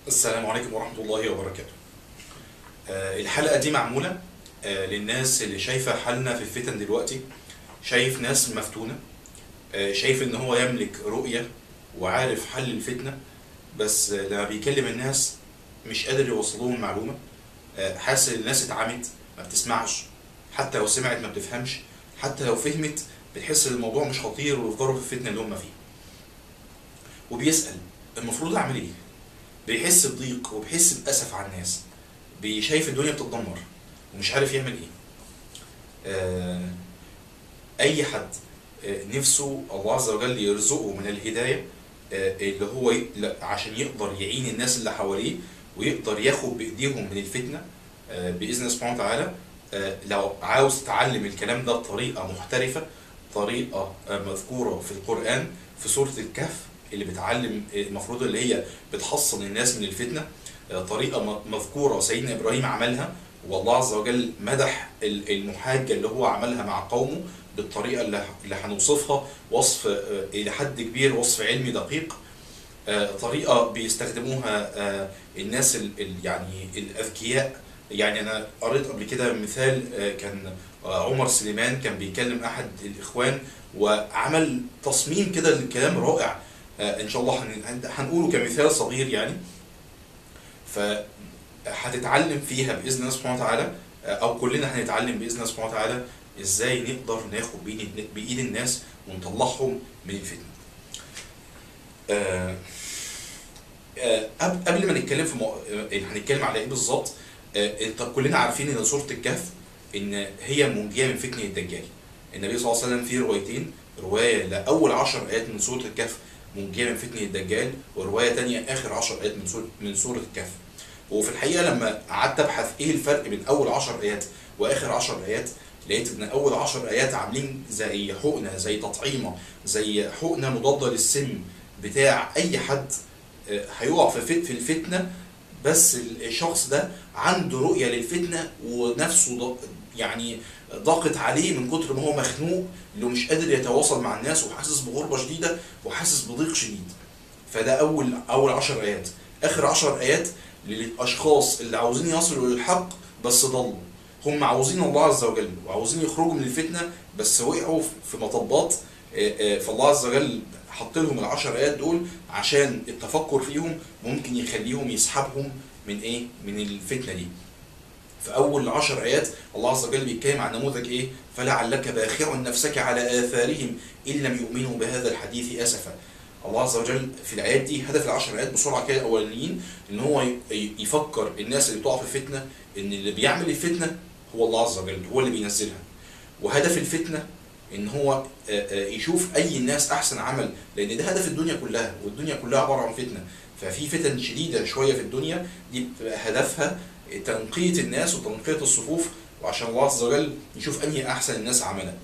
السلام عليكم ورحمة الله وبركاته. الحلقة دي معمولة للناس اللي شايفة حالنا في الفتن دلوقتي. شايف ناس مفتونة، شايف ان هو يملك رؤية وعارف حل الفتنة، بس لما بيكلم الناس مش قادر يوصلهم المعلومة. حاسس ان الناس اتعمت، ما بتسمعش، حتى لو سمعت ما بتفهمش، حتى لو فهمت بتحس ان الموضوع مش خطير ويفضلوا في الفتنة اللي هم فيها. وبيسأل المفروض اعمل ايه؟ بيحس بضيق وبيحس بأسف على الناس، شايف الدنيا بتتدمر ومش عارف يعمل ايه. آه، اي حد نفسه الله عز وجل يرزقه من الهداية، اللي هو عشان يقدر يعين الناس اللي حواليه ويقدر ياخد بايديهم من الفتنة بإذن الله سبحانه وتعالى. لو عاوز تتعلم الكلام ده بطريقة محترفة، طريقة مذكورة في القرآن في سورة الكهف اللي بتعلم المفروض اللي هي بتحصن الناس من الفتنة، طريقة مذكورة سيدنا إبراهيم عملها، والله عز وجل مدح المحاجة اللي هو عملها مع قومه بالطريقة اللي هنوصفها وصف إلى حد كبير، وصف علمي دقيق. طريقة بيستخدموها الناس يعني الأذكياء. يعني أنا قريت قبل كده مثال، كان عمر سليمان كان بيكلم أحد الإخوان وعمل تصميم كده للكلام رائع. إن شاء الله هنقوله كمثال صغير يعني. فهتتعلم فيها بإذن الله سبحانه وتعالى، أو كلنا هنتعلم بإذن الله سبحانه وتعالى إزاي نقدر ناخد بإيد الناس ونطلعهم من الفتنة. قبل ما نتكلم في هنتكلم على ايه بالظبط. طب كلنا عارفين ان سوره الكهف ان هي منجيه من فتنه الدجال. النبي صلى الله عليه وسلم في روايتين، روايه لاول 10 ايات من سوره الكهف منجيه من فتنه الدجال، وروايه تانية اخر 10 ايات من سوره الكهف. وفي الحقيقه لما قعدت ابحث ايه الفرق بين اول 10 ايات واخر 10 ايات، لقيت ان اول 10 ايات عاملين زي حقنه، زي تطعيمه، زي حقنه مضاده للسم بتاع اي حد هيقع في الفتنه. بس الشخص ده عنده رؤيه للفتنه ونفسه يعني ضاقت عليه من كتر ما هو مخنوق، اللي مش قادر يتواصل مع الناس وحاسس بغربه شديده وحاسس بضيق شديد. فده اول 10 ايات. اخر 10 ايات للاشخاص اللي عاوزين يصلوا للحق بس ضلوا. هم عاوزين الله عز وجل وعاوزين يخرجوا من الفتنه بس وقعوا في مطبات. فالله عز وجل حط لهم العشر ايات دول عشان التفكر فيهم ممكن يخليهم يسحبهم من ايه؟ من الفتنه دي. في اول 10 ايات الله عز وجل بيتكلم عن نموذج ايه؟ فلعلك باخع نفسك على اثارهم ان لم يؤمنوا بهذا الحديث اسفا. الله عز وجل في الايات دي هدف العشر ايات بسرعه كده الاولانيين ان هو يفكر الناس اللي بتقع في الفتنه ان اللي بيعمل الفتنه هو الله عز وجل، هو اللي بينزلها. وهدف الفتنه ان هو يشوف اي الناس احسن عمل، لان ده هدف الدنيا كلها، والدنيا كلها عباره عن فتنه. ففي فتن شديده شويه في الدنيا دي بتبقى هدفها تنقيه الناس وتنقيه الصفوف، وعشان الله عز وجل يشوف انهي احسن الناس عملا.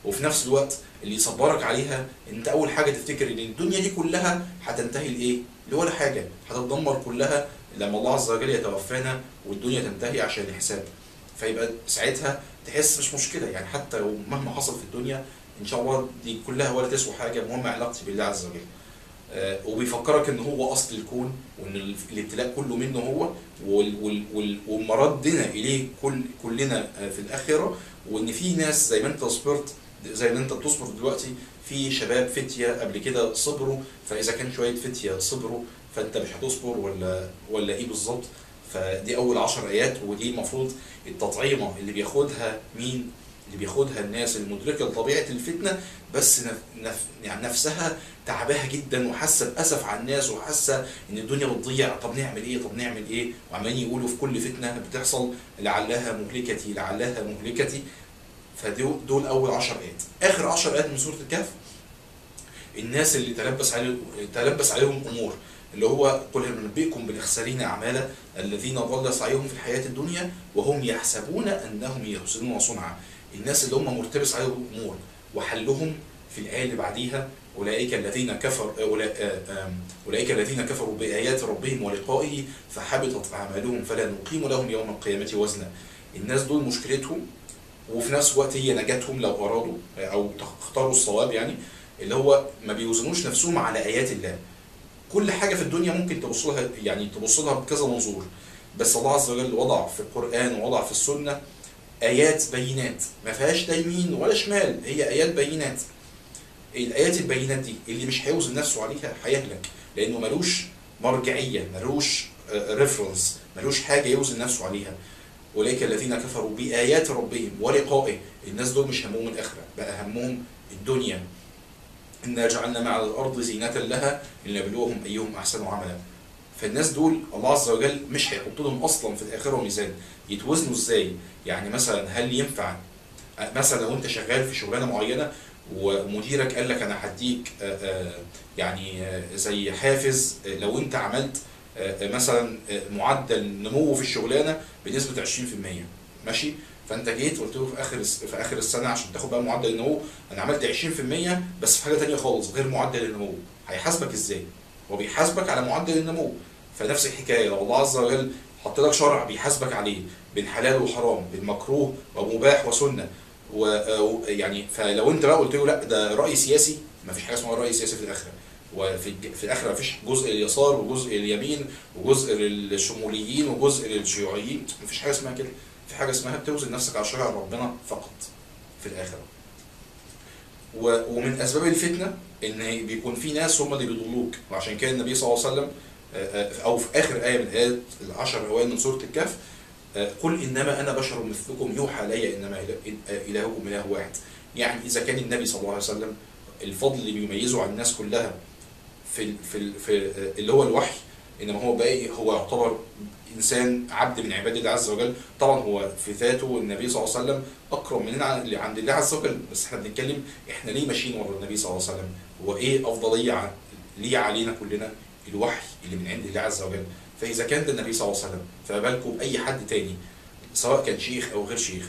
وفي نفس الوقت اللي يصبرك عليها ان انت اول حاجه تفتكر ان الدنيا دي كلها هتنتهي لايه؟ لولا حاجه، هتتدمر كلها لما الله عز وجل يتوفانا والدنيا تنتهي عشان الحساب. فيبقى ساعتها تحس مش مشكله، يعني حتى لو مهما حصل في الدنيا ان شاء الله دي كلها ولا تسوى حاجه، المهم علاقتي بالله عز وجل. وبيفكرك ان هو اصل الكون وان الابتلاء كله منه هو، ومردنا اليه كلنا في الاخره. وان في ناس زي ما انت صبرت، زي ما انت بتصبر دلوقتي، في شباب فتيه قبل كده صبروا، فاذا كان شويه فتيه صبروا فانت مش هتصبر ولا ايه بالظبط. فدي اول 10 ايات، ودي المفروض التطعيمه اللي بياخدها مين؟ اللي بياخدها الناس المدركه لطبيعه الفتنه، بس يعني نفسها تعباها جدا وحاسه باسف على الناس وحاسه ان الدنيا بتضيع. طب نعمل ايه؟ طب نعمل ايه؟ وعمالين يقولوا في كل فتنه بتحصل لعلها مهلكتي لعلها مهلكتي. فدول اول 10 ايات. اخر 10 ايات من سوره الكهف الناس اللي تلبس عليهم امور، اللي هو قل هل ننبئكم بالاخسرين اعمالا الذين ضل سعيهم في الحياه الدنيا وهم يحسبون انهم يحسنون صنعا. الناس اللي هم مرتبس عليهم امور وحلهم في الايه اللي بعديها اولئك الذين كفروا بايات ربهم ولقائه فحبطت اعمالهم فلا نقيم لهم يوم القيامه وزنا. الناس دول مشكلتهم وفي نفس الوقت هي نجاتهم لو ارادوا او اختاروا الصواب، يعني اللي هو ما بيوزنوش نفسهم على ايات الله. كل حاجه في الدنيا ممكن تبص لها، يعني تبص لها بكذا منظور، بس الله عز وجل وضع في القران ووضع في السنه ايات بينات ما فيهاش لا يمين ولا شمال، هي ايات بينات. الايات البينات دي اللي مش هيوزن نفسه عليها هيهلك، لانه ملوش مرجعيه، ملوش ريفرنس، ملوش حاجه يوزن نفسه عليها. اولئك الذين كفروا بايات ربهم ولقائه، الناس دول مش همهم الاخره، بقى همهم الدنيا. انا جعلنا مع الارض زينه لها لنبلوهم ايهم احسن عملا. فالناس دول الله عز وجل مش هيحط لهم اصلا في الاخره ميزان. يتوزنوا ازاي؟ يعني مثلا هل ينفع مثلا لو انت شغال في شغلانه معينه ومديرك قال لك انا هديك يعني زي حافز لو انت عملت مثلا معدل نمو في الشغلانه بنسبه 20%، ماشي؟ فانت جيت قلت له في اخر السنه عشان تاخد بقى معدل النمو انا عملت 20% بس في حاجه ثانيه خالص غير معدل النمو، هيحاسبك ازاي؟ هو بيحاسبك على معدل النمو. فنفس الحكايه لو الله عز وجل حط لك شرع بيحاسبك عليه بين حلال وحرام، بين مكروه ومباح وسنه، ويعني فلو انت بقى قلت له لا ده راي سياسي، ما فيش حاجه اسمها راي سياسي في الاخره. في الاخره ما فيش جزء لليسار وجزء لليمين وجزء للشموليين وجزء للشيوعيين، ما فيش حاجه اسمها كده. في حاجه اسمها بتوزن نفسك على شرع ربنا فقط في الاخره. ومن اسباب الفتنه ان بيكون في ناس هم اللي بيضلوك، وعشان كده النبي صلى الله عليه وسلم او في اخر ايه من ايات العشر اوائل من سوره الكهف قل انما انا بشر مثلكم يوحى الي انما الهكم اله واحد. يعني اذا كان النبي صلى الله عليه وسلم الفضل اللي بيميزه عن الناس كلها في اللي هو الوحي، انما هو باقي هو يعتبر انسان عبد من عباد الله عز وجل. طبعا هو في ذاته النبي صلى الله عليه وسلم اكرم مننا عند الله عز وجل، بس احنا بنتكلم احنا ليه ماشيين ورا النبي صلى الله عليه وسلم؟ هو ايه افضليه ليه علينا كلنا؟ الوحي اللي من عند الله عز وجل. فاذا كان ده النبي صلى الله عليه وسلم فما بالكم باي حد تاني سواء كان شيخ او غير شيخ.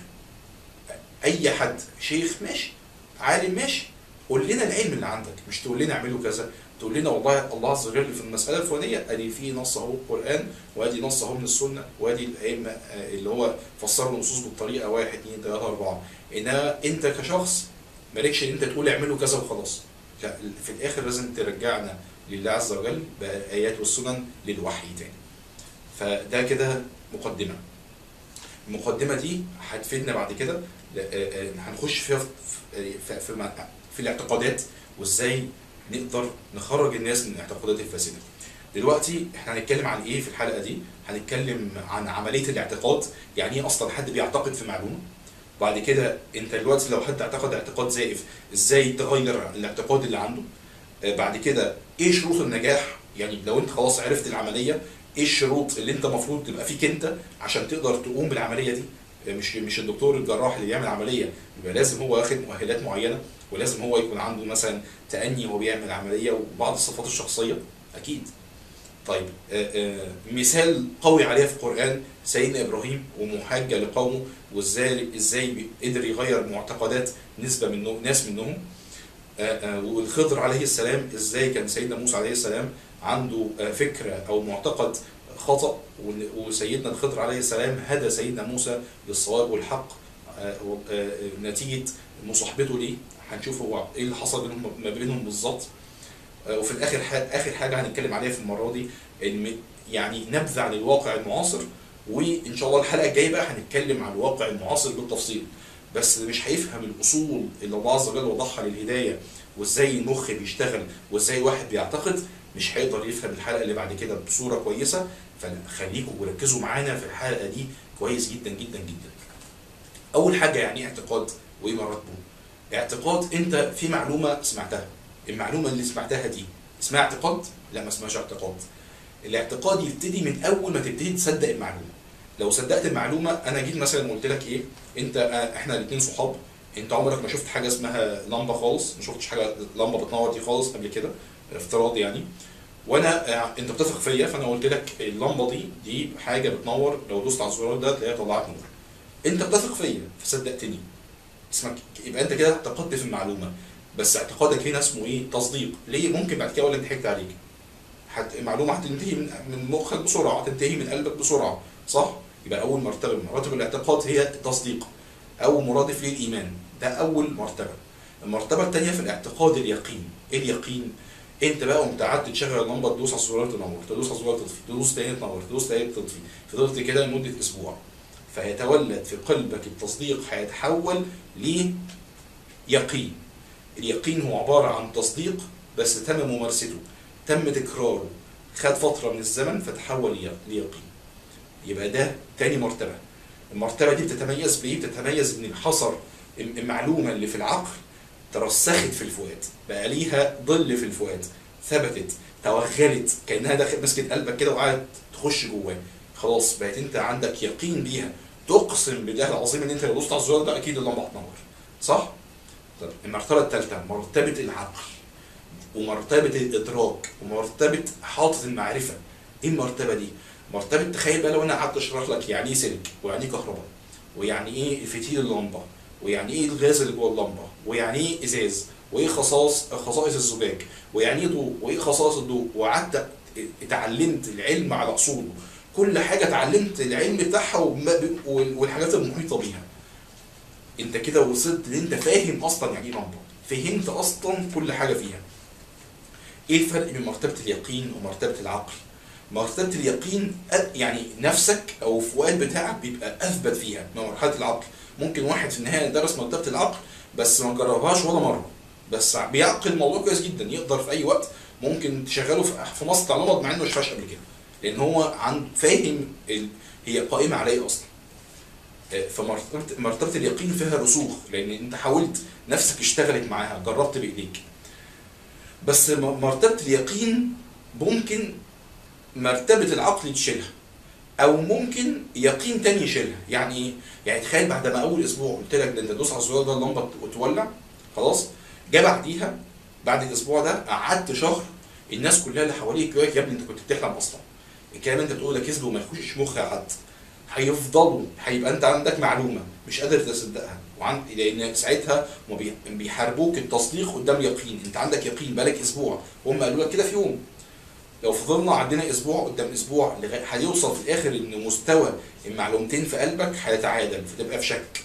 اي حد شيخ ماشي، عالم ماشي، قول لنا العلم اللي عندك، مش تقول لنا اعملوا كذا، تقول لنا والله الله عز وجل في المساله الفلانيه ادي في نص اهو القران وادي نص اهو من السنه وادي الائمه اللي هو فسروا النصوص بالطريقه 1 2 3 4. انما انت كشخص مالكش ان انت تقول اعملوا كذا وخلاص، لا، في الاخر لازم ترجعنا لله عز وجل بالايات والسنن للوحي تاني. فده كده مقدمه. المقدمه دي هتفيدنا بعد كده هنخش فيها في الاعتقادات وازاي نقدر نخرج الناس من الاعتقادات الفاسده. دلوقتي احنا هنتكلم عن ايه في الحلقه دي؟ هنتكلم عن عمليه الاعتقاد، يعني ايه اصلا حد بيعتقد في معلومه. بعد كده انت دلوقتي لو حد اعتقد اعتقاد زائف ازاي تغير الاعتقاد اللي عنده. بعد كده ايه شروط النجاح، يعني لو انت خلاص عرفت العمليه ايه الشروط اللي انت المفروض تبقى فيك انت عشان تقدر تقوم بالعمليه دي. مش الدكتور الجراح اللي بيعمل عمليه يبقى لازم هو واخد مؤهلات معينه، ولازم هو يكون عنده مثلا تأني وهو بيعمل عمليه وبعض الصفات الشخصيه اكيد. طيب مثال قوي عليها في القرآن سيدنا إبراهيم ومحاجة لقومه وازاي قدر يغير معتقدات ناس منهم. والخضر عليه السلام ازاي كان سيدنا موسى عليه السلام عنده فكرة أو معتقد خطأ، وسيدنا الخضر عليه السلام هدى سيدنا موسى للصواب والحق نتيجة مصاحبته ليه. هنشوف هو ايه اللي حصل ما بينهم بالظبط. وفي الاخر اخر حاجه هنتكلم عليها في المره دي ان يعني نبذه عن الواقع المعاصر، وان شاء الله الحلقه الجايه بقى هنتكلم عن الواقع المعاصر بالتفصيل. بس اللي مش هيفهم الاصول اللي الله عز وجل وضحها للهدايه وازاي المخ بيشتغل وازاي الواحد بيعتقد مش هيقدر يفهم الحلقه اللي بعد كده بصوره كويسه. فخليكم وركزوا معانا في الحلقه دي كويس جدا جدا جدا. اول حاجه يعني ايه اعتقاد وايه مراتبه؟ اعتقاد انت في معلومه سمعتها، المعلومه اللي سمعتها دي اسمها اعتقاد؟ لا، ما اسمهاش اعتقاد. الاعتقاد يبتدي من اول ما تبتدي تصدق المعلومه. لو صدقت المعلومه، انا جيت مثلا قلت لك ايه، انت احنا الاثنين صحاب، انت عمرك ما شفت حاجه اسمها لمبه خالص، ما شفتش حاجه لمبه بتنور دي خالص قبل كده، افتراض يعني. وانا انت بتثق فيا فانا قلت لك اللمبه دي حاجه بتنور، لو دوست على الزرار ده تلاقيها طلعت نور. انت بتثق فيا فصدقتني، اسمك يبقى انت كده اعتقدت في المعلومه. بس اعتقادك هنا اسمه ايه؟ تصديق. ليه؟ ممكن بعد كده اقول لك ضحكت عليك. المعلومه هتنتهي من مخك بسرعه، هتنتهي من قلبك بسرعه، صح؟ يبقى اول مرتبه من مراتب الاعتقاد هي التصديق او مرادف للايمان، ده اول مرتبه. المرتبه الثانيه في الاعتقاد اليقين. ايه اليقين؟ انت بقى قمت قعدت تشغل اللمبه، تدوس على الزرار تنور، تدوس على الزرار تطفي، تدوس تاني تنور، تدوس تاني تطفي، فضلت كده لمده اسبوع. فيتولد في قلبك التصديق، هيتحول ليقين. اليقين هو عباره عن تصديق بس تم ممارسته، تم تكراره، خد فتره من الزمن فتحول ليقين. يبقى ده تاني مرتبه. المرتبه دي بتتميز بايه؟ بتتميز ان حصر المعلومه اللي في العقل ترسخت في الفؤاد، بقى ليها ظل في الفؤاد، ثبتت، توغلت، كانها داخل مسكت قلبك كده وقعدت تخش جواه. خلاص بقت انت عندك يقين بيها، تقسم بالله العظيم ان انت لو دوست على الزرار ده اكيد اللمبه هتنور. صح؟ طب المرتبه الثالثه مرتبه العقل، ومرتبه الادراك، ومرتبه حاطط المعرفه. ايه المرتبه دي؟ مرتبه، تخيل بقى لو انا قعدت اشرح لك يعني ايه سلك، ويعني ايه كهرباء، ويعني ايه فتيل اللمبه، ويعني ايه الغاز اللي جوه اللمبه، ويعني ايه ازاز، وايه خصائص الزجاج، ويعني ايه ضوء، وايه خصائص الضوء، وقعدت اتعلمت العلم على اصوله، كل حاجه اتعلمت العلم بتاعها والحاجات المحيطه بيها. انت كده وصلت ان انت فاهم اصلا يعني ايه لمبه، فهمت اصلا كل حاجه فيها. ايه الفرق بين مرتبه اليقين ومرتبه العقل؟ مرتبه اليقين يعني نفسك او الفؤاد بتاعك بيبقى اثبت فيها من مرحله العقل. ممكن واحد في النهايه درس مرتبه العقل بس ما جربهاش ولا مره، بس بيعقل الموضوع كويس جدا، يقدر في اي وقت ممكن تشغله في مصنع نمط مع انه ما شافهاش قبل كده، لان هو فاهم هي قائمه على ايه اصلا. فمرتبه اليقين فيها رسوخ، لان انت حاولت، نفسك اشتغلت معاها، جربت بايديك. بس مرتبه اليقين ممكن مرتبه العقل تشيلها، او ممكن يقين تاني يشيلها. يعني ايه؟ يعني تخيل بعد ما اول اسبوع قلت لك ده انت تدوس على الزرار ده اللمبه وتولع، خلاص، جه بعديها بعد الاسبوع ده قعدت شهر الناس كلها اللي حواليك يقول لك يا ابني انت كنت بتحلم اصلا، الكلام انت بتقوله ده كذب وما يخشش مخ حد. هيفضلوا، هيبقى انت عندك معلومه مش قادر تصدقها، لان ساعتها هم بيحاربوك التصديق قدام اليقين. انت عندك يقين بقالك اسبوع وهم قالوا لك كده في يوم. لو فضلنا عندنا اسبوع قدام اسبوع هيوصل في الاخر ان مستوى المعلومتين في قلبك هيتعادل، فتبقى في شك.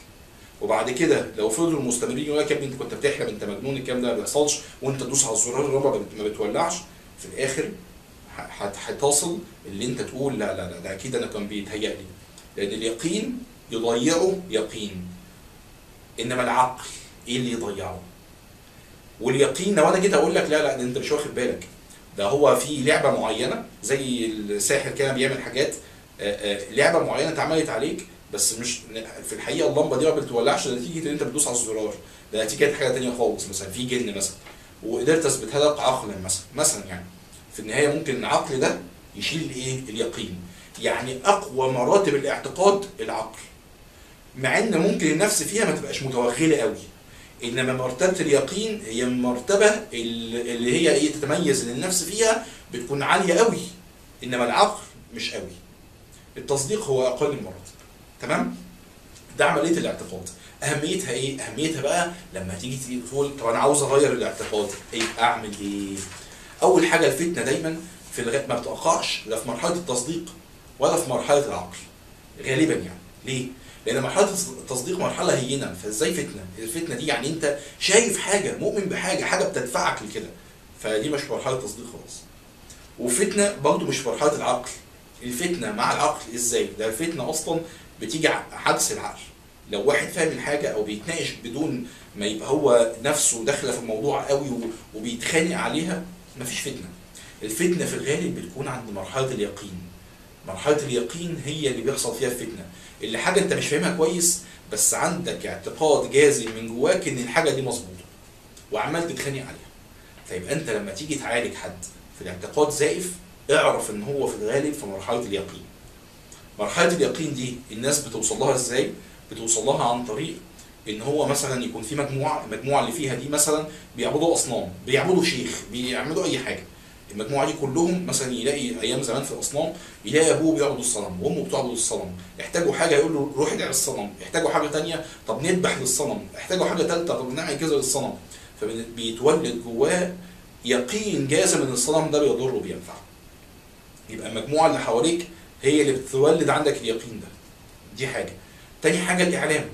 وبعد كده لو فضلوا مستمرين يقول لك يا ابني انت كنت بتحلم، انت مجنون، الكلام ده ما بيحصلش، وانت تدوس على الزرار الرابع ما بتولعش، في الاخر هتصل اللي انت تقول لا لا لا ده اكيد انا كان بيتهيأ لي. لان اليقين يضيعه يقين، انما العقل ايه اللي يضيعه؟ واليقين لو انا جيت اقول لك لا لا ده انت مش واخد بالك، ده هو في لعبه معينه زي الساحر كده بيعمل حاجات، لعبه معينه اتعملت عليك، بس مش في الحقيقه اللمبه دي ما بتولعش نتيجه ان انت بتدوس على الزرار، ده نتيجه حاجه ثانيه خالص، مثلا في جن مثلا وقدرت اثبتها لك عقلا مثلا يعني في النهايه ممكن العقل ده يشيل ايه؟ اليقين. يعني اقوى مراتب الاعتقاد العقل، مع ان ممكن النفس فيها ما تبقاش متوغله قوي، انما مرتبه اليقين هي المرتبه اللي هي ايه؟ تتميز ان النفس فيها بتكون عاليه قوي، انما العقل مش قوي. التصديق هو اقل المراتب. تمام؟ ده عمليه الاعتقاد. اهميتها ايه؟ اهميتها بقى لما تيجي تقول طب انا عاوز اغير الاعتقاد، ايه اعمل ايه؟ اول حاجه الفتنه دايما في الغالب ما بتقعش لا في مرحله التصديق ولا في مرحله العقل غالبا. يعني ليه؟ لان مرحله التصديق مرحله هينه، فازاي فتنه؟ الفتنه دي يعني انت شايف حاجه، مؤمن بحاجه، حاجه بتدفعك لكده، فدي مش مرحله تصديق خالص. وفتنه برضه مش مرحله العقل. الفتنه مع العقل ازاي؟ ده الفتنه اصلا بتيجي عكس العقل. لو واحد فاهم الحاجه او بيتناقش بدون ما يبقى هو نفسه داخله في الموضوع قوي وبيتخانق عليها، مفيش فتنه. الفتنه في الغالب بتكون عند مرحله اليقين. مرحله اليقين هي اللي بيحصل فيها الفتنه، اللي حاجه انت مش فاهمها كويس بس عندك اعتقاد جازم من جواك ان الحاجه دي مظبوطه وعمال تتخانق عليها. فيبقى انت لما تيجي تعالج حد في الاعتقاد زائف، اعرف ان هو في الغالب في مرحله اليقين. مرحله اليقين دي الناس بتوصل لها ازاي؟ بتوصل لها عن طريق ان هو مثلا يكون في المجموعه اللي فيها دي مثلا بيعبدوا اصنام، بيعبدوا شيخ، بيعملوا اي حاجه. المجموعه دي كلهم مثلا يلاقي ايام زمان في الاصنام يلاقي ابوه بيعبد الصنم وامه بتعبد الصنم، يحتاجوا حاجه يقول له روح ادعي للصنم، يحتاجوا حاجه ثانيه طب نذبح للصنم، يحتاجوا حاجه ثالثه طب نعمل كذا للصنم. فبيتولد جواه يقين جازم ان الصنم ده بيضره وبينفعه. يبقى المجموعه اللي حواليك هي اللي بتولد عندك اليقين ده. دي حاجه. تاني حاجه الاعلام.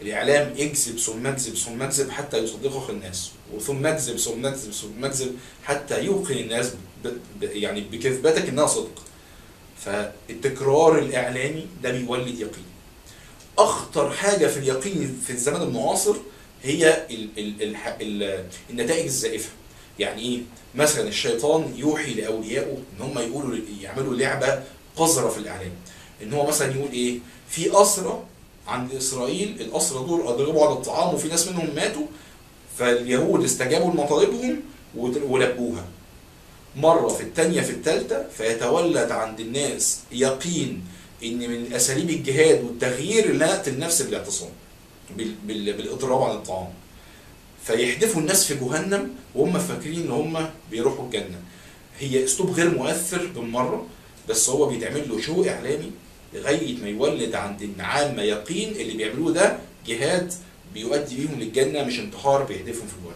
الاعلام اكذب ثم اكذب ثم اكذب حتى يصدقك الناس، وثم اكذب ثم اكذب ثم اكذب حتى يوقن الناس يعني بكذبتك انها صدق. فالتكرار الاعلامي ده بيولد يقين. اخطر حاجه في اليقين في الزمن المعاصر هي النتائج الزائفه. يعني ايه؟ مثلا الشيطان يوحي لاوليائه ان هم يعملوا لعبه قذره في الاعلام، ان هو مثلا يقول ايه؟ في اسرى عند اسرائيل، الاسرى دول اضربوا على الطعام وفي ناس منهم ماتوا، فاليهود استجابوا لمطالبهم ولبوها. مره في الثانيه في الثالثه، فيتولد عند الناس يقين ان من اساليب الجهاد والتغيير ان اقتل النفس بالاعتصام بالاضراب عن الطعام، فيحدفوا الناس في جهنم وهم فاكرين ان هم بيروحوا الجنه. هي اسلوب غير مؤثر بالمره، بس هو بيتعمل له شو اعلامي لغايه ما يولد عند العامه يقين اللي بيعملوه ده جهاد بيؤدي بيهم للجنه مش انتحار بيهدفهم في الجنه.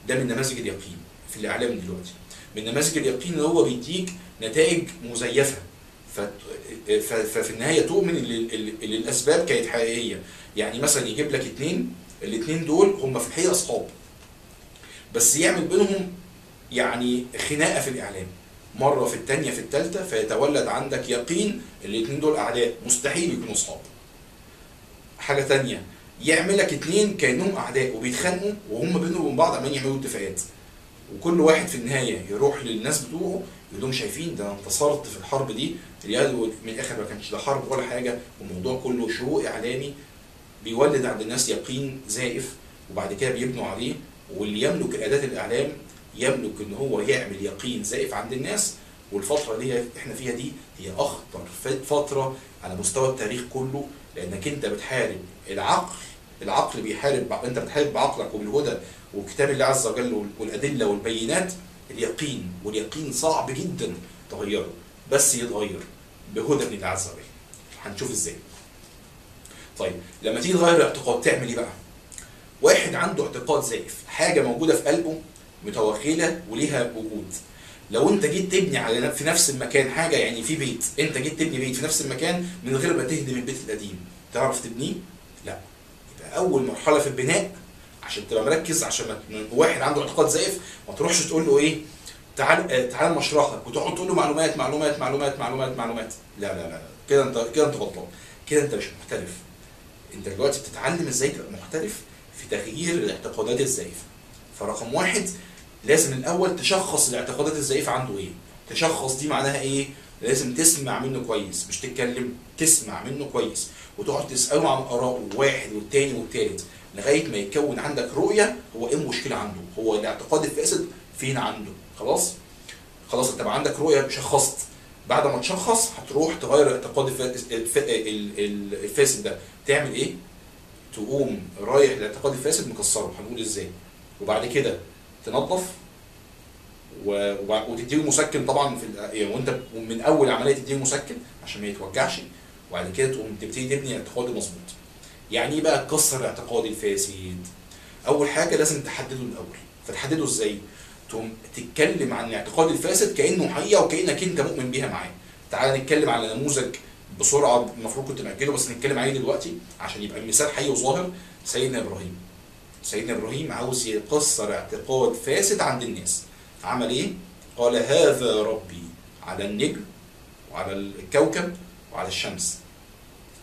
ده من نماذج اليقين في الاعلام دلوقتي. من نماذج اليقين اللي هو بيديك نتائج مزيفه، ففي النهايه تؤمن ان الاسباب كانت حقيقيه. يعني مثلا يجيب لك الاثنين دول هم في الحقيقه اصحاب، بس يعمل بينهم يعني خناقه في الاعلام مره في الثانيه في الثالثه، فيتولد عندك يقين الاثنين دول اعداء مستحيل يكونوا اصحاب. حاجه ثانيه، يعمل لك اثنين كانهم اعداء وبيتخانقوا وهم بينهم وبين بعض عمالين يعملوا اتفاقات، وكل واحد في النهايه يروح للناس بتوعه يقول لهم شايفين ده انا انتصرت في الحرب دي، من الاخر ما كانش ده حرب ولا حاجه، والموضوع كله شو اعلامي بيولد عند الناس يقين زائف، وبعد كده بيبنوا عليه. واللي يملك اداه الاعلام يملك ان هو يعمل يقين زائف عند الناس. والفتره اللي احنا فيها دي هي اخطر فتره على مستوى التاريخ كله، لانك انت بتحارب العقل بيحارب، انت بتحارب بعقلك وبالهدى وكتاب الله عز وجل والادله والبينات اليقين، واليقين صعب جدا تغيره، بس يتغير بهدى من الله عز وجل. هنشوف ازاي. طيب لما تيجي تغير الاعتقاد تعمل ايه بقى؟ واحد عنده اعتقاد زائف، حاجه موجوده في قلبه متوغله وليها وجود. لو انت جيت تبني في نفس المكان حاجه، يعني في بيت، انت جيت تبني بيت في نفس المكان من غير ما تهدم البيت القديم، تعرف تبنيه؟ لا. يبقى اول مرحله في البناء عشان تبقى مركز، عشان واحد عنده اعتقاد زائف ما تروحش تقول له ايه؟ تعال مشرح لك وتقعد تقول له معلومات معلومات معلومات معلومات معلومات. لا لا لا، كده انت غلطان، كده انت مش محترف. انت دلوقتي بتتعلم ازاي تبقى محترف في تغيير الاعتقادات الزائفه. فرقم واحد لازم الاول تشخص الاعتقادات الزائفه عنده ايه. تشخص دي معناها ايه؟ لازم تسمع منه كويس، مش تتكلم، تسمع منه كويس وتقعد تساله عن اراءه واحد والتاني والتالت لغايه ما يتكون عندك رؤيه هو ايه المشكله عنده، هو الاعتقاد الفاسد فين عنده. خلاص انت بقى عندك رؤيه، شخصت. بعد ما تشخص هتروح تغير الاعتقاد الفاسد ده. تعمل ايه؟ تقوم رايح الاعتقاد الفاسد مكسره، هنقول ازاي. وبعد كده تنظف وتديله مسكن طبعا يعني وانت من اول عمليه تديله مسكن عشان ما يتوجعش، وبعد كده تقوم تبتدي تبني اعتقاد مظبوط. يعني ايه بقى تكسر الاعتقاد الفاسد؟ اول حاجه لازم تحدده الاول. فتحدده ازاي؟ تقوم تتكلم عن الاعتقاد الفاسد كانه حقيقه وكانك انت مؤمن بيها معاه. تعال نتكلم على نموذج بسرعه، المفروض كنت مأجله بس نتكلم عليه دلوقتي عشان يبقى المثال حي وظاهر. سيدنا ابراهيم عاوز يكسر اعتقاد فاسد عند الناس. عمل ايه؟ قال هذا ربي على النجم وعلى الكوكب وعلى الشمس.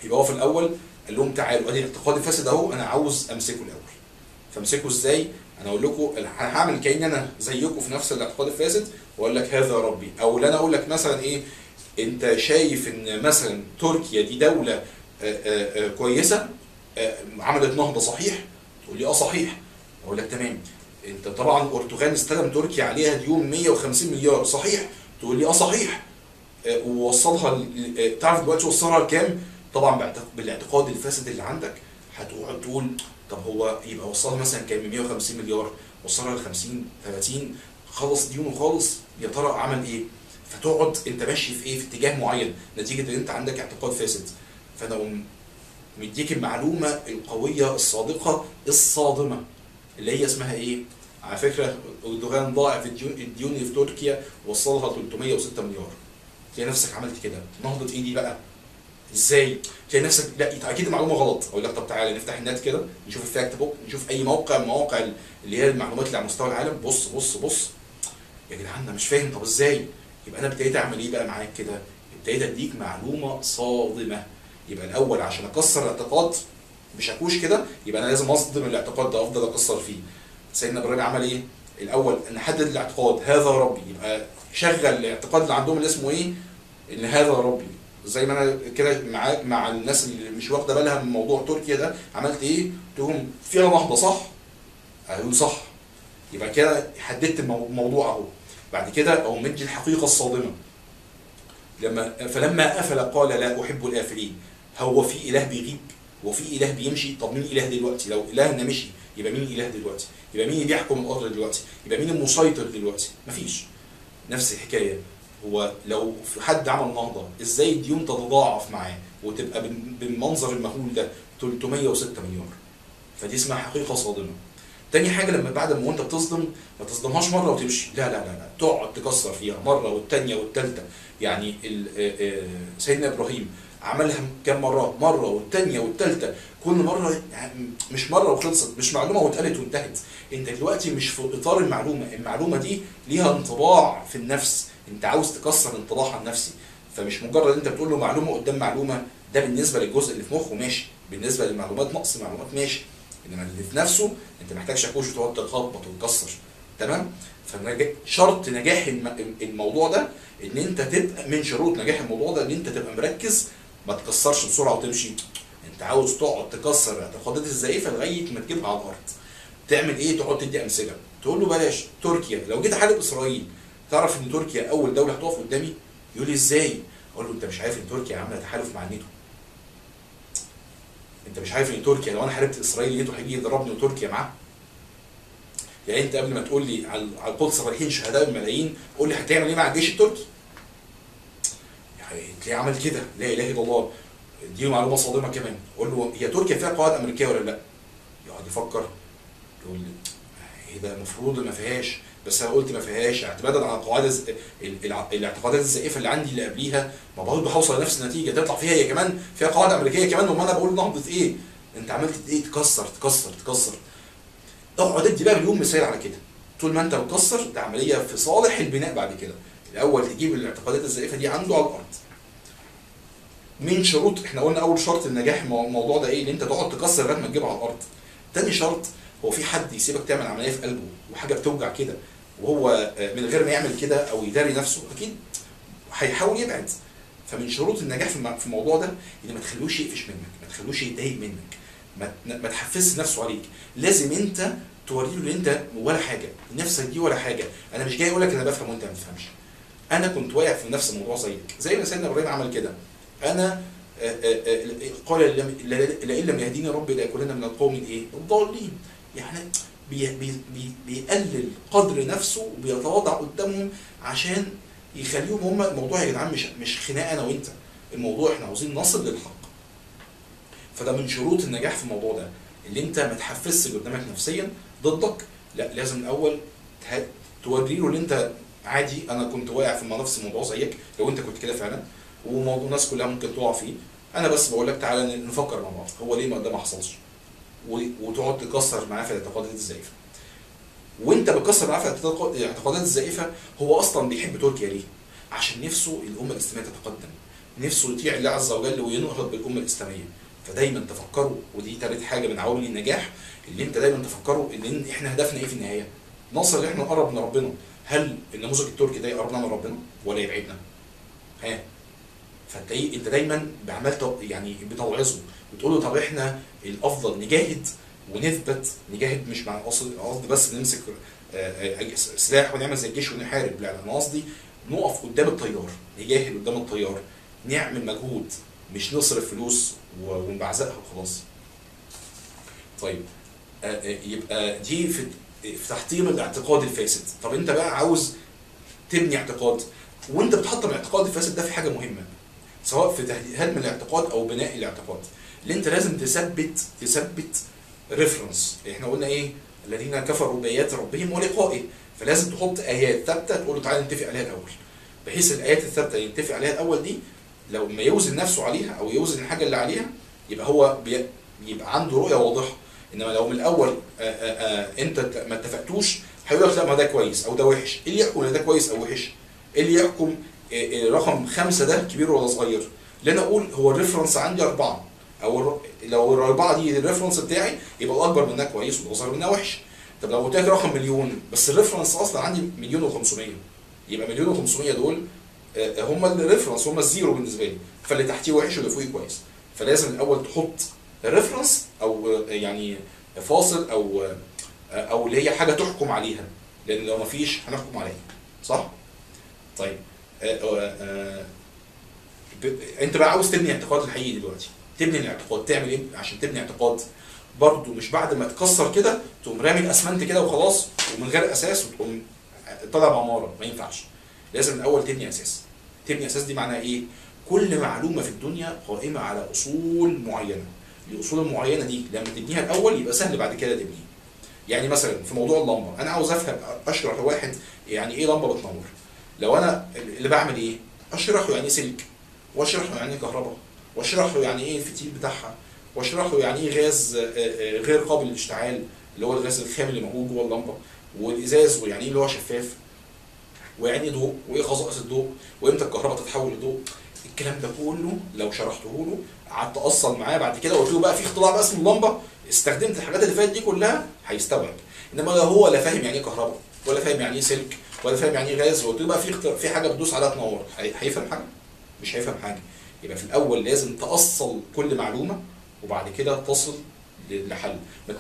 يبقى هو في الاول قال لهم تعالوا ادي الاعتقاد الفاسد اهو، انا عاوز امسكه الاول. فامسكه ازاي؟ انا اقول لكم هعمل كأن انا زيكم في نفس الاعتقاد الفاسد واقول لك هذا ربي. او انا اقول لك مثلا ايه؟ انت شايف ان مثلا تركيا دي دوله كويسه عملت نهضه صحيح؟ تقول لي اه صحيح. اقول لك تمام. انت طبعا البرتغال استلم تركيا عليها ديون 150 مليار صحيح؟ تقول لي اه صحيح. ووصلها تعرف دلوقتي وصلها لكام؟ طبعا بالاعتقاد الفاسد اللي عندك هتقعد تقول طب هو يبقى وصلها مثلا كام؟ 150 مليار، وصلها ل 50 30 خلص ديونه خالص، يا ترى عمل ايه؟ فتقعد انت ماشي في ايه؟ في اتجاه معين نتيجه ان انت عندك اعتقاد فاسد. فانا اقوم مديك المعلومه القويه الصادقه الصادمه اللي هي اسمها ايه؟ على فكره اردوغان ضاعف الديون اللي في تركيا وصلها 306 مليار. تلاقي نفسك عملت كده. نهضه ايه دي بقى؟ ازاي؟ تلاقي نفسك لا اكيد المعلومه غلط، اقول لك طب تعالى نفتح النت كده نشوف الفاكت بوك، نشوف اي موقع من مواقع اللي هي المعلومات اللي على مستوى العالم. بص بص بص يا جدعان انا مش فاهم، طب ازاي؟ يبقى انا ابتديت اعمل ايه بقى معاك كده؟ ابتديت اديك معلومه صادمه. يبقى الاول عشان اكسر الاعتقاد بشاكوش كده، يبقى انا لازم اصدم الاعتقاد ده، افضل اكسر فيه. سيدنا ابراهيم عمل ايه؟ الاول نحدد الاعتقاد، هذا ربي، يبقى شغل الاعتقاد اللي عندهم اللي اسمه ايه؟ ان هذا ربي. زي ما انا كده مع الناس اللي مش واخده بالها من موضوع تركيا ده، عملت ايه؟ قلت لهم فيها نهضه صح؟ قالوا صح. يبقى كده حددت الموضوع اهو. بعد كده اقوم مدي الحقيقه الصادمه. فلما افل قال لا احب الافلين. هو في اله بيغيب؟ هو في اله بيمشي؟ طب مين اله دلوقتي؟ لو الهنا مشي يبقى مين اله دلوقتي؟ يبقى مين اللي بيحكم الارض دلوقتي؟ يبقى مين المسيطر دلوقتي؟ مفيش. نفس الحكايه، هو لو في حد عمل نهضه ازاي الديون تتضاعف معاه وتبقى بالمنظر المهول ده 306 مليار؟ فدي اسمها حقيقه صادمه. تاني حاجه، لما بعد ما وانت بتصدم ما تصدمهاش مره وتمشي، لا لا لا لا، تقعد تكسر فيها مره والثانيه والثالثه. يعني سيدنا ابراهيم عملها كام مره؟ مره والثانيه والثالثه. كل مره يعني مش مره وخلصت، مش معلومه واتقالت وانتهت. انت دلوقتي مش في اطار المعلومه، المعلومه دي ليها انطباع في النفس، انت عاوز تكسر انطباعها النفسي. فمش مجرد انت بتقول له معلومه قدام معلومه، ده بالنسبه للجزء اللي في مخه ماشي، بالنسبه للمعلومات نقص معلومات ماشي، انما اللي في نفسه انت محتاج شاكوش وتقعد تخبط وتكسر. تمام؟ فشرط نجاح الموضوع ده ان انت تبقى، من شروط نجاح الموضوع ده ان انت تبقى مركز، ما تكسرش بسرعه وتمشي. انت عاوز تقعد تكسر الاعتقادات الزائفه لغايه ما تجيبها على الارض. تعمل ايه؟ تقعد تدي امثله، تقول له بلاش تركيا، لو جيت احارب اسرائيل تعرف ان تركيا اول دوله هتقف قدامي؟ يقول لي ازاي؟ اقول له انت مش عارف ان تركيا عامله تحالف مع الناتو؟ انت مش عارف ان تركيا لو انا حاربت اسرائيل الناتو هيجي يضربني وتركيا معاه؟ يعني انت قبل ما تقول لي على القدس رايحين شهداء بالملايين، قول لي هتعمل ايه مع الجيش التركي؟ يعني تلاقيه عمل كده، لا اله الا الله. دي معلومه صادمه كمان، قول له هي تركيا فيها قواعد امريكيه ولا لا؟ يقعد يفكر، يقول لي ايه ده، المفروض ما فيهاش، بس انا قلت ما فيهاش اعتمادا على قواعد الاعتقادات الزائفه اللي عندي اللي قبليها، ما برضه هوصل لنفس النتيجه، تطلع فيها هي كمان فيها قواعد امريكيه كمان، وما انا بقول نهضه ايه؟ انت عملت ايه؟ تكسر تكسر تكسر. اقعد ادي بقى مليون مثال على كده. طول ما انت بتكسر، ده عمليه في صالح البناء بعد كده. الاول تجيب الاعتقادات الزائفه دي عنده على الارض. من شروط، احنا قلنا اول شرط لنجاح الموضوع ده ايه؟ ان انت تقعد تكسر لغايه ما تجيبها على الارض. تاني شرط، هو في حد يسيبك تعمل عمليه في قلبه وحاجه بتوجع كده وهو من غير ما يعمل كده او يداري نفسه؟ اكيد هيحاول يبعد. فمن شروط النجاح في الموضوع ده ان ما تخلوش يقفش منك، ما تخلوش يتضايق منك، ما تحفزش نفسه عليك. لازم انت توري له ان انت ولا حاجه، نفسك دي ولا حاجه. انا مش جاي اقول لك انا بفهم وانت ما بتفهمش. انا كنت واقع في نفس الموضوع زيك، زي ما سيدنا ابراهيم عمل كده. انا قال لئن لم يهديني ربي لأكونن من القوم الايه؟ الضالين. يعني بيقلل قدر نفسه وبيتواضع قدامهم عشان يخليهم هم، الموضوع يا جدعان مش خناقه انا وانت، الموضوع احنا عاوزين نصل للحق. فده من شروط النجاح في الموضوع ده، اللي انت ما تحفزش اللي قدامك نفسيا ضدك، لا لازم الاول توري له ان انت عادي، انا كنت واقع في نفس الموضوع زيك لو انت كنت كده فعلا، وموضوع الناس كلها ممكن تقع فيه. انا بس بقول لك تعالى نفكر مع بعض، هو ليه ما ده ما حصلش؟ وتقعد تكسر معاه في الاعتقادات الزائفه. وانت بتكسر معاه في الاعتقادات الزائفه، هو اصلا بيحب تركيا ليه؟ عشان نفسه الامه الاسلاميه تتقدم، نفسه يطيع الله عز وجل وينهض بالامه الاسلاميه. فدايما تفكروا، ودي ثالث حاجه من عوامل النجاح، اللي انت دايما تفكروا ان احنا هدفنا ايه في النهايه؟ نوصل ان احنا نقرب من ربنا. هل النموذج التركي ده يقربنا من ربنا ولا يبعدنا؟ ها؟ فتلاقيه انت دايما بعملت يعني بتوعظه، بتقول له طب احنا الافضل نجاهد ونثبت، نجاهد مش مع قصدي بس نمسك سلاح ونعمل زي الجيش ونحارب، لا انا قصدي نقف قدام التيار، نجاهد قدام التيار، نعمل مجهود، مش نصرف فلوس ونبعزقها وخلاص. طيب يبقى دي في تحطيم الاعتقاد الفاسد. طب انت بقى عاوز تبني اعتقاد، وانت بتحطم الاعتقاد الفاسد ده في حاجه مهمه، سواء في هدم الاعتقاد او بناء الاعتقاد، اللي انت لازم تثبت ريفرنس. احنا قلنا ايه؟ الذين كفروا بايات ربهم ولقائه، فلازم تحط ايات ثابته تقول له تعالى نتفق عليها الاول، بحيث الايات الثابته اللي نتفق عليها الاول دي لو ما يوزن نفسه عليها او يوزن الحاجه اللي عليها، يبقى هو بيبقى عنده رؤيه واضحه. انما لو من الاول انت ما اتفقتوش، هيقول لك لا ما ده كويس او ده وحش. ايه اللي يحكم ان ده كويس او وحش؟ ايه اللي يحكم رقم 5 ده كبير ولا صغير؟ لان اقول هو الريفرنس عندي 4، او لو الاربعه دي الريفرنس بتاعي، يبقى الاكبر منها كويس والاصغر منها وحش. طب لو قلت لك رقم مليون بس الريفرنس اصلا عندي مليون و500، يبقى مليون و500 دول هم الريفرنس، هم الزيرو بالنسبه لي، فاللي تحتيه وحش واللي فوقيه كويس. فلازم الاول تحط الريفرنس او يعني فاصل او اللي هي حاجه تحكم عليها، لان لو ما فيش هنحكم عليها، صح؟ طيب انت بقى عاوز تبني اعتقاد الحقيقي دلوقتي. تبني الاعتقاد تعمل ايه عشان تبني اعتقاد؟ برضه مش بعد ما تكسر كده تقوم رامي الاسمنت كده وخلاص ومن غير اساس وتقوم طالع بعماره، ما ينفعش. لازم الاول تبني اساس. تبني اساس دي معناها ايه؟ كل معلومه في الدنيا قائمه على اصول معينه. الاصول المعينه دي لما تبنيها الاول يبقى سهل بعد كده تبنيها. يعني مثلا في موضوع اللمبه، انا عاوز افهم اشرح لواحد يعني ايه لمبه بتنور. لو انا اللي بعمل ايه؟ اشرح له يعني ايه سلك، واشرح له يعني ايه كهرباء، واشرح له يعني ايه الفتيل بتاعها، واشرح له يعني ايه غاز غير قابل للاشتعال اللي هو الغاز الخام اللي موجود جوه اللمبه، والازاز ويعني ايه اللي هو شفاف، ويعني ايه ضوء، وايه خصائص الضوء، وامتى الكهرباء تتحول لضوء. الكلام ده كله لو شرحته له قعدت اصل معاه بعد كده وقلت له بقى في اختراع بقى اسمه اللمبه، استخدمت الحاجات اللي فاتت دي كلها، هيستوعب. انما لو هو لا فاهم يعني ايه كهرباء، ولا فاهم يعني ايه سلك، ولا فاهم يعني ايه غاز، وقلت له بقى في حاجه بتدوس عليها تنور، هيفهم حاجه؟ مش هيفهم حاجه. يبقى في الاول لازم تاصل كل معلومه وبعد كده تصل لحل.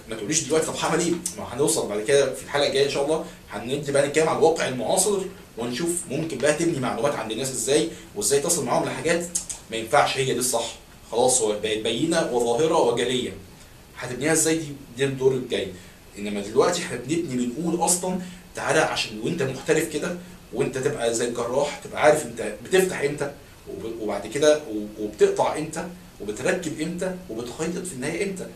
ما تقوليش دلوقتي طب هعمل ايه؟ ما هنوصل بعد كده في الحلقه الجايه ان شاء الله، هنبدا بقى نتكلم على الواقع المعاصر ونشوف ممكن بقى تبني معلومات عند الناس ازاي، وازاي تصل معاهم لحاجات ما ينفعش هي دي الصح، خلاص هو بقت بينه وظاهره وجليه. هتبنيها ازاي؟ دي الدور الجاي. انما دلوقتي احنا بنبني بنقول اصلا تعالى عشان وانت محترف كده وانت تبقى زي الجراح، تبقى عارف انت بتفتح امتى وبعد كده وبتقطع امتى وبتركب امتى وبتخيط في النهايه امتى.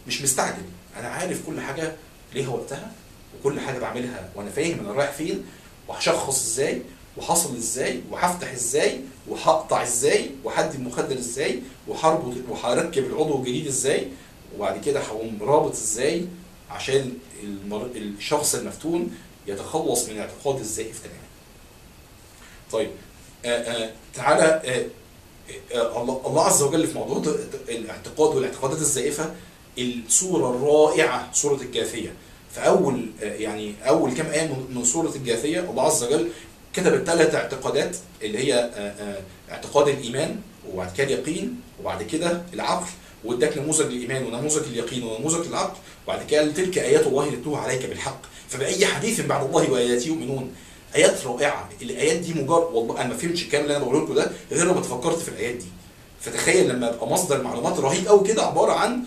مش مستعجل، انا عارف كل حاجه ليها وقتها، وكل حاجه بعملها وانا فاهم انا رايح فين، وهشخص ازاي، وحصل ازاي، وهفتح ازاي، وهقطع ازاي، وهدي المخدر ازاي، وهربط وهركب العضو الجديد ازاي، وبعد كده هقوم رابط ازاي عشان الشخص المفتون يتخلص من اعتقاد الزائف تماما. طيب تعالى الله عز وجل في موضوع الاعتقاد والاعتقادات الزائفه الصوره الرائعه سوره الجاثيه. في اول يعني اول كام ايه من سوره الجاثيه الله عز وجل كتب 3 اعتقادات اللي هي اعتقاد الايمان، وبعد كده اليقين، وبعد كده العقل، واداك نموذج للايمان ونموذج لليقين ونموذج للعقل، وبعد كده تلك ايات الله نتلوها عليك بالحق فباي حديث بعد الله واياته يؤمنون. ايات رائعه. الايات دي مجرد والله انا ما فهمتش الكلام اللي انا بقوله لكم ده غير لما فكرت في الايات دي. فتخيل لما يبقى مصدر معلومات رهيب قوي كده عباره عن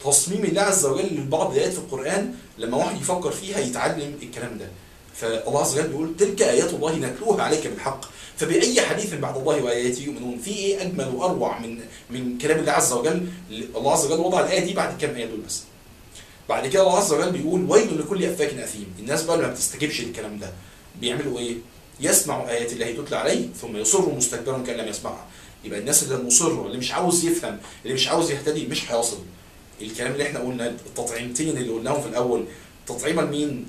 تصميم الله عز وجل لبعض الايات في القران، لما واحد يفكر فيها يتعلم الكلام ده. فالله عز وجل بيقول تلك ايات الله نتلوها عليك بالحق فباي حديث بعد الله واياته يؤمنون. في ايه اجمل واروع من كلام الله عز وجل؟ الله عز وجل وضع الايه دي بعد كام ايه دول بس. بعد كده الله عز وجل بيقول ويل لكل افاك اثيم. الناس بقى اللي ما بتستجيبش للكلام ده بيعملوا ايه؟ يسمع ايات الله تتلى عليه ثم يصر مستكبرا كان لم يسمعها. يبقى الناس اللي المصره اللي مش عاوز يفهم اللي مش عاوز يهتدي مش هيصل. الكلام اللي احنا قلنا التطعيمتين اللي قلناهم في الاول، تطعيما لمين؟